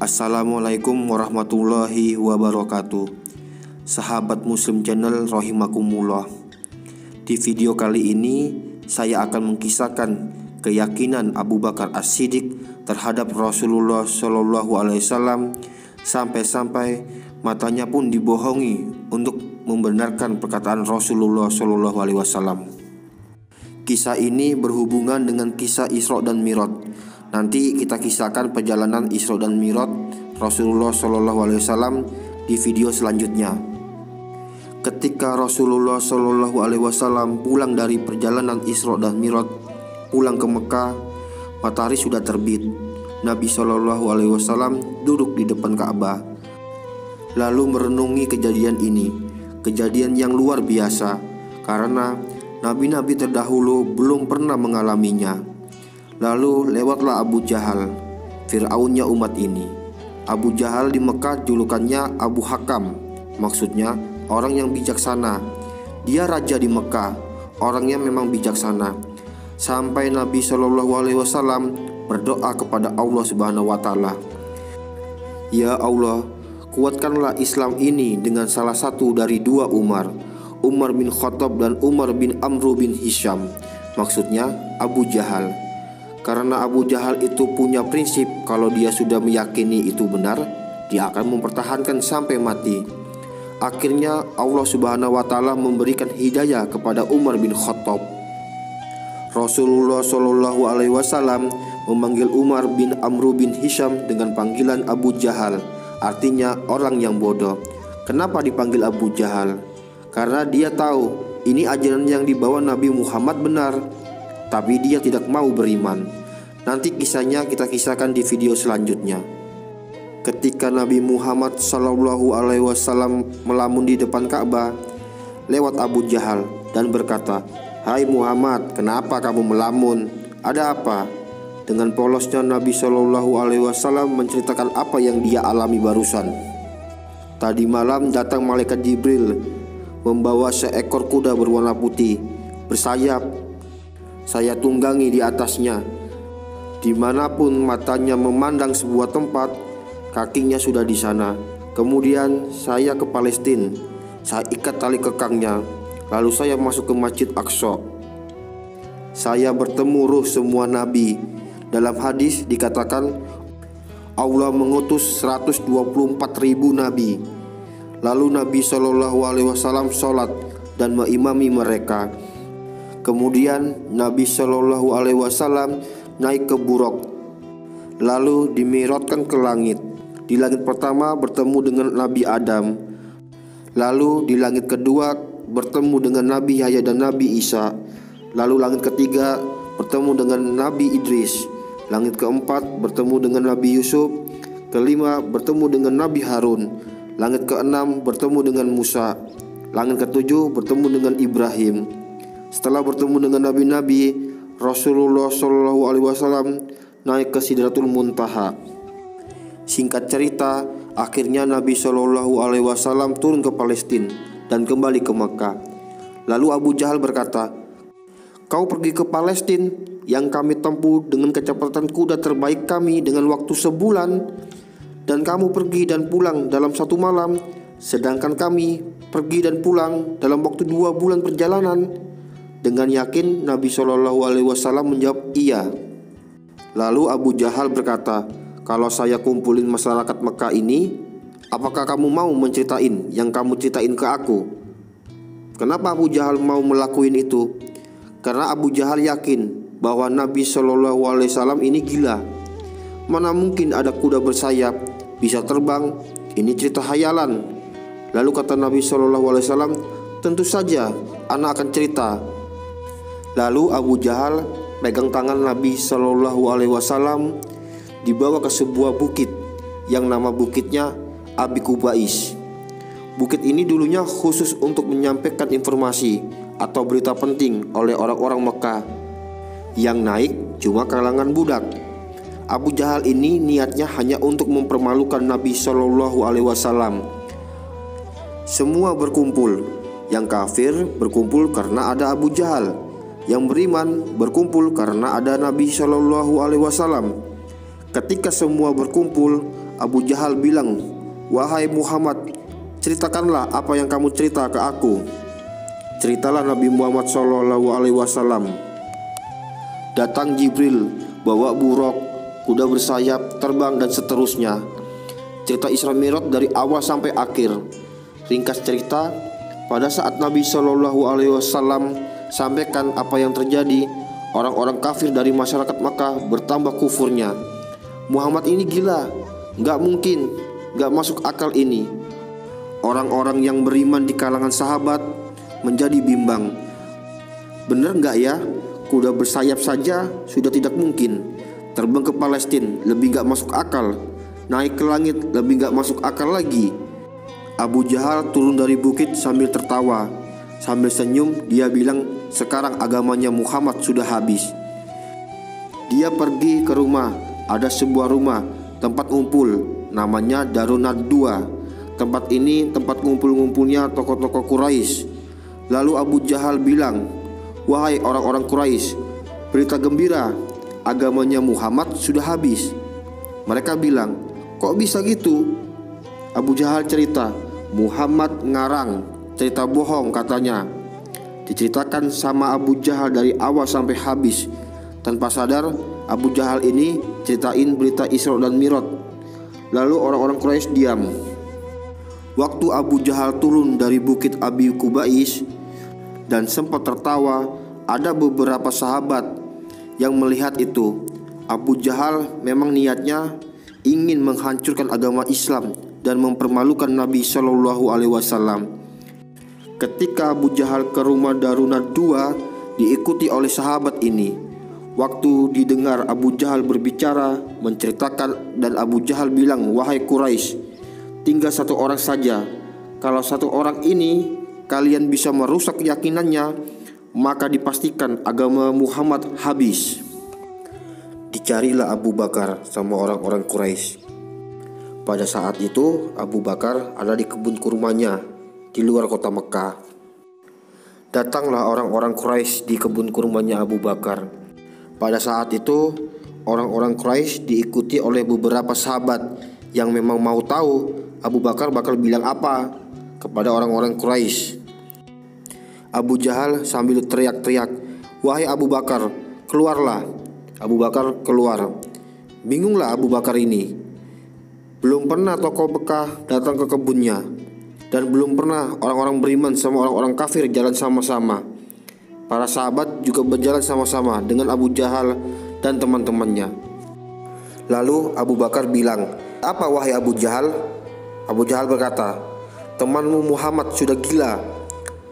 Assalamualaikum warahmatullahi wabarakatuh. Sahabat Muslim Channel rahimakumullah. Di video kali ini saya akan mengisahkan keyakinan Abu Bakar As-Siddiq terhadap Rasulullah SAW sampai-sampai matanya pun dibohongi untuk membenarkan perkataan Rasulullah SAW. Kisah ini berhubungan dengan kisah Isra dan Mi'raj. Nanti kita kisahkan perjalanan Isra dan Mi'raj Rasulullah SAW di video selanjutnya. Ketika Rasulullah SAW pulang dari perjalanan Isra dan Mi'raj, pulang ke Mekah, matahari sudah terbit. Nabi SAW duduk di depan Ka'bah, lalu merenungi kejadian ini, kejadian yang luar biasa karena nabi-nabi terdahulu belum pernah mengalaminya. Lalu lewatlah Abu Jahal, Fir'aunnya umat ini. Abu Jahal di Mekah julukannya Abu Hakam, maksudnya orang yang bijaksana. Dia raja di Mekah, orangnya memang bijaksana. Sampai Nabi SAW berdoa kepada Allah Subhanahu wa Ta'ala, "Ya Allah, kuatkanlah Islam ini dengan salah satu dari dua Umar, Umar bin Khattab dan Umar bin Amr bin Hisham." Maksudnya Abu Jahal. Karena Abu Jahal itu punya prinsip kalau dia sudah meyakini itu benar, dia akan mempertahankan sampai mati. Akhirnya Allah Subhanahu wa Ta'ala memberikan hidayah kepada Umar bin Khattab. Rasulullah SAW memanggil Umar bin Amr bin Hisham dengan panggilan Abu Jahal, artinya orang yang bodoh. Kenapa dipanggil Abu Jahal? Karena dia tahu ini ajaran yang dibawa Nabi Muhammad benar, tapi dia tidak mau beriman. Nanti kisahnya kita kisahkan di video selanjutnya. Ketika Nabi Muhammad SAW melamun di depan Ka'bah, lewat Abu Jahal dan berkata, "Hai Muhammad, kenapa kamu melamun? Ada apa?" Dengan polosnya Nabi SAW menceritakan apa yang dia alami barusan. Tadi malam datang malaikat Jibril membawa seekor kuda berwarna putih, bersayap. Saya tunggangi di atasnya. Dimanapun matanya memandang sebuah tempat, kakinya sudah di sana. Kemudian saya ke Palestina. Saya ikat tali kekangnya. Lalu saya masuk ke Masjid Aqsa. Saya bertemu ruh semua nabi. Dalam hadis dikatakan Allah mengutus 124.000 nabi. Lalu Nabi SAW sholat dan mengimami mereka. Kemudian Nabi SAW naik ke Buraq, lalu dimi'rajkan ke langit. Di langit pertama bertemu dengan Nabi Adam, lalu di langit kedua bertemu dengan Nabi Yahya dan Nabi Isa, lalu langit ketiga bertemu dengan Nabi Idris, langit keempat bertemu dengan Nabi Yusuf, kelima bertemu dengan Nabi Harun, langit keenam bertemu dengan Musa, langit ketujuh bertemu dengan Ibrahim. Setelah bertemu dengan nabi-nabi, Rasulullah SAW naik ke Sidratul Muntaha. Singkat cerita, akhirnya Nabi SAW turun ke Palestina dan kembali ke Mekah. Lalu Abu Jahal berkata, "Kau pergi ke Palestina yang kami tempuh dengan kecepatan kuda terbaik kami dengan waktu sebulan, dan kamu pergi dan pulang dalam satu malam, sedangkan kami pergi dan pulang dalam waktu 2 bulan perjalanan." Dengan yakin Nabi SAW menjawab iya. Lalu Abu Jahal berkata, "Kalau saya kumpulin masyarakat Mekah ini, apakah kamu mau menceritain yang kamu ceritain ke aku?" Kenapa Abu Jahal mau melakuin itu? Karena Abu Jahal yakin bahwa Nabi SAW ini gila. Mana mungkin ada kuda bersayap, bisa terbang, ini cerita hayalan. Lalu kata Nabi SAW, "Tentu saja anak akan cerita." Lalu Abu Jahal pegang tangan Nabi SAW, dibawa ke sebuah bukit yang nama bukitnya Abi Kubais. Bukit ini dulunya khusus untuk menyampaikan informasi atau berita penting oleh orang-orang Mekah. Yang naik cuma kalangan budak. Abu Jahal ini niatnya hanya untuk mempermalukan Nabi SAW. Semua berkumpul. Yang kafir berkumpul karena ada Abu Jahal. Yang beriman berkumpul karena ada Nabi SAW. Ketika semua berkumpul, Abu Jahal bilang, "Wahai Muhammad, ceritakanlah apa yang kamu cerita ke aku." Ceritalah Nabi Muhammad SAW. Datang Jibril, bawa buruk, kuda bersayap, terbang dan seterusnya. Cerita Isra Mi'raj dari awal sampai akhir. Ringkas cerita, pada saat Nabi SAW sampaikan apa yang terjadi, orang-orang kafir dari masyarakat Makkah bertambah kufurnya. Muhammad ini gila, gak mungkin, gak masuk akal ini. Orang-orang yang beriman di kalangan sahabat menjadi bimbang. Bener gak ya? Kuda bersayap saja sudah tidak mungkin. Terbang ke Palestina lebih gak masuk akal. Naik ke langit lebih gak masuk akal lagi. Abu Jahal turun dari bukit sambil tertawa. Sambil senyum dia bilang, sekarang agamanya Muhammad sudah habis. Dia pergi ke rumah. Ada sebuah rumah tempat ngumpul, namanya Darunad II. Tempat ini tempat ngumpul-ngumpulnya tokoh-tokoh Quraisy. Lalu Abu Jahal bilang, "Wahai orang-orang Quraisy, berita gembira, agamanya Muhammad sudah habis." Mereka bilang, "Kok bisa gitu?" Abu Jahal cerita, "Muhammad ngarang, cerita bohong katanya." Diceritakan sama Abu Jahal dari awal sampai habis. Tanpa sadar, Abu Jahal ini ceritain berita Isra dan Mi'raj. Lalu orang-orang Quraisy diam. Waktu Abu Jahal turun dari bukit Abi Kubais dan sempat tertawa, ada beberapa sahabat yang melihat itu. Abu Jahal memang niatnya ingin menghancurkan agama Islam dan mempermalukan Nabi SAW. Ketika Abu Jahal ke rumah Darunad II, diikuti oleh sahabat ini. Waktu didengar Abu Jahal berbicara, menceritakan, dan Abu Jahal bilang, "Wahai Quraisy, tinggal satu orang saja. Kalau satu orang ini kalian bisa merusak keyakinannya, maka dipastikan agama Muhammad habis." Dicarilah Abu Bakar sama orang-orang Quraisy. Pada saat itu Abu Bakar ada di kebun kurmanya di luar kota Mekah. Datanglah orang-orang Quraisy di kebun kurmanya Abu Bakar. Pada saat itu orang-orang Quraisy diikuti oleh beberapa sahabat yang memang mau tahu Abu Bakar bakal bilang apa kepada orang-orang Quraisy. Abu Jahal sambil teriak-teriak, "Wahai Abu Bakar, keluarlah." Abu Bakar keluar. Bingunglah Abu Bakar ini. Belum pernah tokoh Mekah datang ke kebunnya, dan belum pernah orang-orang beriman sama orang-orang kafir jalan sama-sama. Para sahabat juga berjalan sama-sama dengan Abu Jahal dan teman-temannya. Lalu Abu Bakar bilang, "Apa wahai Abu Jahal?" Abu Jahal berkata, "Temanmu Muhammad sudah gila.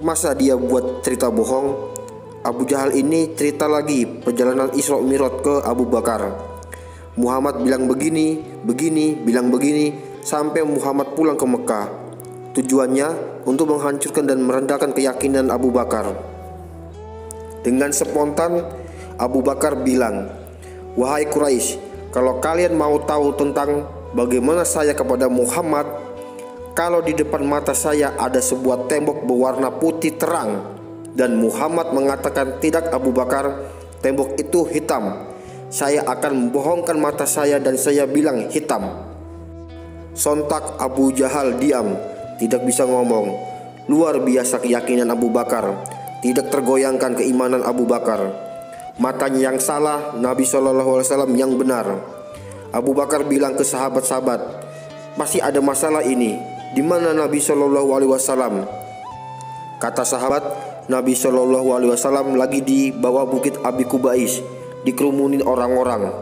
Masa dia buat cerita bohong?" Abu Jahal ini cerita lagi perjalanan Isra Mi'raj ke Abu Bakar. Muhammad bilang begini, bilang begini, sampai Muhammad pulang ke Mekah. Tujuannya untuk menghancurkan dan merendahkan keyakinan Abu Bakar. Dengan spontan Abu Bakar bilang, "Wahai Quraisy, kalau kalian mau tahu tentang bagaimana saya kepada Muhammad, kalau di depan mata saya ada sebuah tembok berwarna putih terang, dan Muhammad mengatakan tidak Abu Bakar, tembok itu hitam, saya akan membohongkan mata saya dan saya bilang hitam." Sontak Abu Jahal diam, tidak bisa ngomong. Luar biasa keyakinan Abu Bakar, tidak tergoyangkan keimanan Abu Bakar. Matanya yang salah, Nabi SAW yang benar. Abu Bakar bilang ke sahabat-sahabat, "Pasti ada masalah ini. Di mana Nabi SAW?" Kata sahabat, Nabi SAW lagi di bawah bukit Abi Kubais, dikerumunin orang-orang.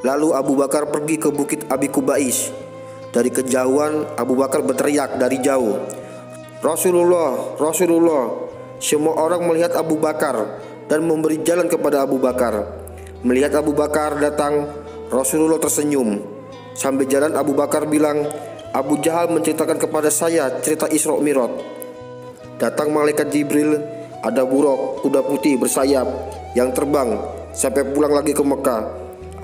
Lalu Abu Bakar pergi ke bukit Abi Kubais. Dari kejauhan Abu Bakar berteriak dari jauh, "Rasulullah, Rasulullah." Semua orang melihat Abu Bakar dan memberi jalan kepada Abu Bakar. Melihat Abu Bakar datang, Rasulullah tersenyum. Sambil jalan Abu Bakar bilang, "Abu Jahal menceritakan kepada saya cerita Isra Mi'raj. Datang malaikat Jibril, ada buruk, kuda putih bersayap yang terbang sampai pulang lagi ke Mekah."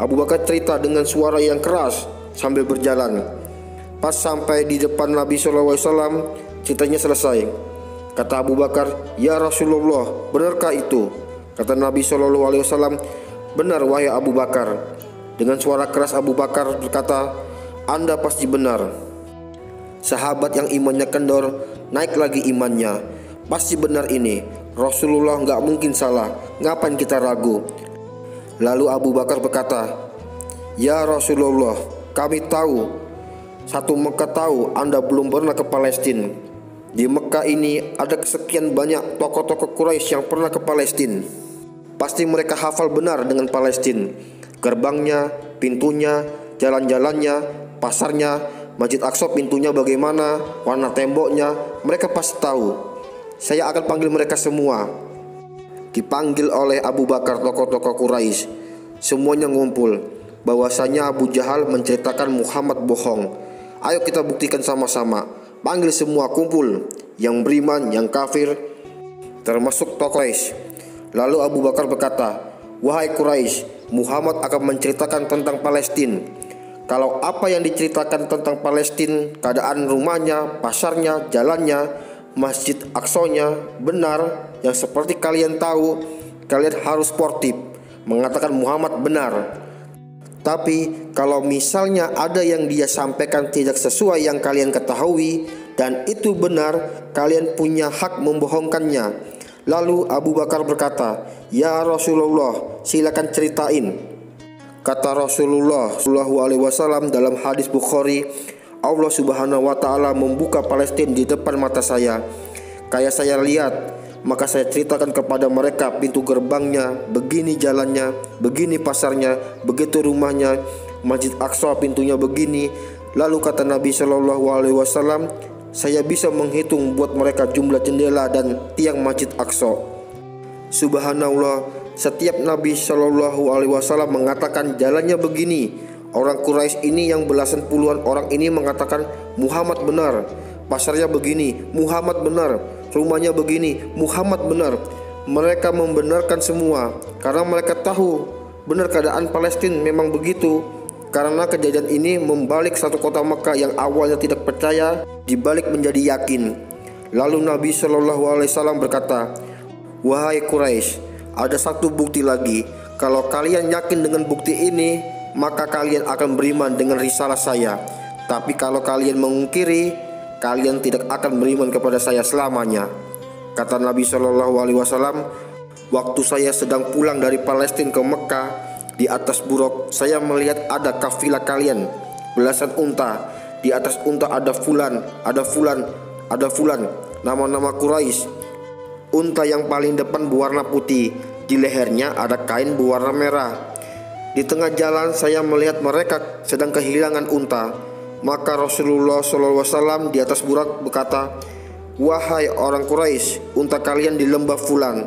Abu Bakar cerita dengan suara yang keras sambil berjalan. Pas sampai di depan Nabi SAW, ceritanya selesai. Kata Abu Bakar, "Ya Rasulullah, benarkah itu?" Kata Nabi SAW, "Benar wahai Abu Bakar." Dengan suara keras Abu Bakar berkata, Anda pasti benar." Sahabat yang imannya kendor naik lagi imannya. "Pasti benar ini. Rasulullah nggak mungkin salah. Ngapain kita ragu?" Lalu Abu Bakar berkata, "Ya Rasulullah, kami tahu, satu Mekah tahu Anda belum pernah ke Palestina. Di Mekah ini ada kesekian banyak tokoh-tokoh Quraisy yang pernah ke Palestina. Pasti mereka hafal benar dengan Palestina. Gerbangnya, pintunya, jalan-jalannya, pasarnya, Masjid Aqsa pintunya bagaimana, warna temboknya, mereka pasti tahu. Saya akan panggil mereka semua." Dipanggil oleh Abu Bakar tokoh-tokoh Quraisy. Semuanya ngumpul. Bahwasanya Abu Jahal menceritakan Muhammad bohong. "Ayo kita buktikan sama-sama. Panggil semua kumpul, yang beriman, yang kafir, termasuk tokoh Quraisy." Lalu Abu Bakar berkata, "Wahai Quraisy, Muhammad akan menceritakan tentang Palestina. Kalau apa yang diceritakan tentang Palestina, keadaan rumahnya, pasarnya, jalannya, Masjid Aqsa-nya benar, yang seperti kalian tahu, kalian harus sportif mengatakan Muhammad benar. Tapi kalau misalnya ada yang dia sampaikan tidak sesuai yang kalian ketahui dan itu benar, kalian punya hak membohongkannya." Lalu Abu Bakar berkata, "Ya Rasulullah, silakan ceritain." Kata Rasulullah SAW dalam hadis Bukhari, "Allah Subhanahu wa Ta'ala membuka Palestina di depan mata saya. Kayak saya lihat, maka saya ceritakan kepada mereka pintu gerbangnya, begini jalannya, begini pasarnya, begitu rumahnya, Masjid Aqsa pintunya begini." Lalu kata Nabi SAW, "Saya bisa menghitung buat mereka jumlah jendela dan tiang Masjid Aqsa." Subhanallah, setiap Nabi SAW mengatakan jalannya begini, orang Quraisy ini yang belasan puluhan orang ini mengatakan Muhammad benar. Pasarnya begini, Muhammad benar. Rumahnya begini, Muhammad benar. Mereka membenarkan semua karena mereka tahu benar keadaan Palestina memang begitu. Karena kejadian ini membalik satu kota Mekah yang awalnya tidak percaya dibalik menjadi yakin. Lalu Nabi SAW berkata, "Wahai Quraisy, ada satu bukti lagi. Kalau kalian yakin dengan bukti ini, maka kalian akan beriman dengan risalah saya. Tapi kalau kalian mengingkari, kalian tidak akan beriman kepada saya selamanya." Kata Nabi SAW, "Waktu saya sedang pulang dari Palestina ke Mekah, di atas buruk saya melihat ada kafilah kalian, belasan unta. Di atas unta ada fulan, ada fulan, ada fulan, nama-nama Quraisy. Unta yang paling depan berwarna putih, di lehernya ada kain berwarna merah. Di tengah jalan saya melihat mereka sedang kehilangan unta. Maka Rasulullah SAW di atas burak berkata, 'Wahai orang Quraisy, unta kalian di lembah fulan.'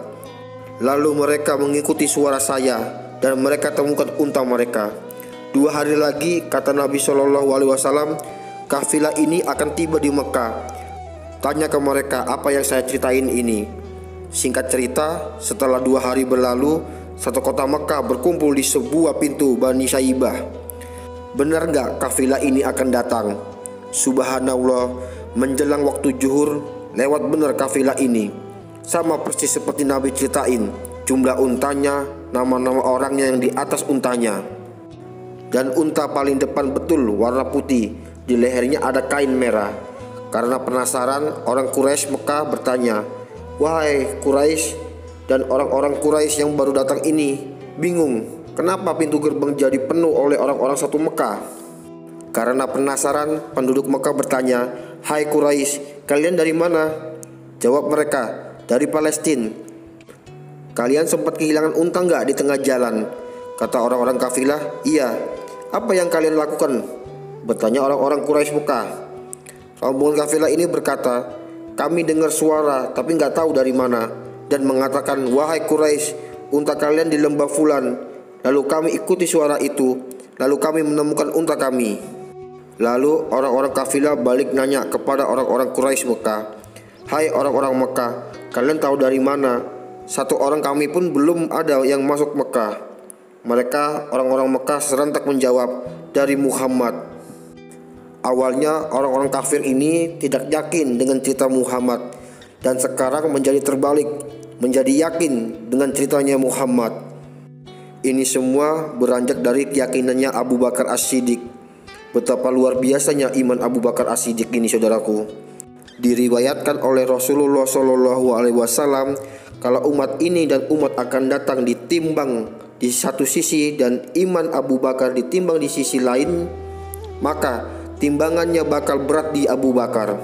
Lalu mereka mengikuti suara saya dan mereka temukan unta mereka. 2 hari lagi," kata Nabi SAW, "kafilah ini akan tiba di Mekah. Tanya ke mereka apa yang saya ceritain ini." Singkat cerita, setelah 2 hari berlalu, satu kota Mekah berkumpul di sebuah pintu Bani Saibah. Benar nggak kafilah ini akan datang? Subhanallah, menjelang waktu zuhur, lewat benar kafilah ini. Sama persis seperti Nabi ceritain, jumlah untanya, nama-nama orangnya yang di atas untanya. Dan unta paling depan betul warna putih, di lehernya ada kain merah. Karena penasaran, orang Quraisy Mekah bertanya, "Wahai Quraisy," dan orang-orang Quraisy yang baru datang ini bingung, kenapa pintu gerbang jadi penuh oleh orang-orang satu Mekah. Karena penasaran, penduduk Mekah bertanya, "Hai Quraisy, kalian dari mana?" Jawab mereka, "Dari Palestina." "Kalian sempat kehilangan unta nggak di tengah jalan?" Kata orang-orang kafilah, "Iya." "Apa yang kalian lakukan?" bertanya orang-orang Quraisy Mekah. Rombongan kafilah ini berkata, "Kami dengar suara tapi nggak tahu dari mana, dan mengatakan, 'Wahai Quraisy, unta kalian di lembah fulan.' Lalu kami ikuti suara itu, lalu kami menemukan unta kami." Lalu orang-orang kafilah balik nanya kepada orang-orang Quraisy Mekah, "Hai orang-orang Mekah, kalian tahu dari mana? Satu orang kami pun belum ada yang masuk Mekah." Mereka orang-orang Mekah serentak menjawab, "Dari Muhammad." Awalnya orang-orang kafir ini tidak yakin dengan cerita Muhammad, dan sekarang menjadi terbalik, menjadi yakin dengan ceritanya Muhammad. Ini semua beranjak dari keyakinannya Abu Bakar As-Siddiq. Betapa luar biasanya iman Abu Bakar As-Siddiq ini, saudaraku. Diriwayatkan oleh Rasulullah Shallallahu Alaihi Wasallam kalau umat ini dan umat akan datang ditimbang di satu sisi dan iman Abu Bakar ditimbang di sisi lain, maka timbangannya bakal berat di Abu Bakar.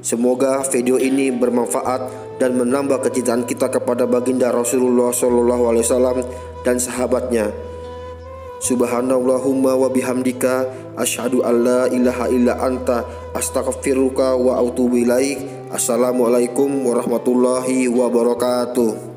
Semoga video ini bermanfaat dan menambah kecintaan kita kepada baginda Rasulullah Shallallahu Alaihi Wasallam dan sahabatnya. Subhanallahumma wa bihamdika asyhadu an la ilaha illa anta astaghfiruka wa atubu ilaik. Assalamualaikum warahmatullahi wabarakatuh.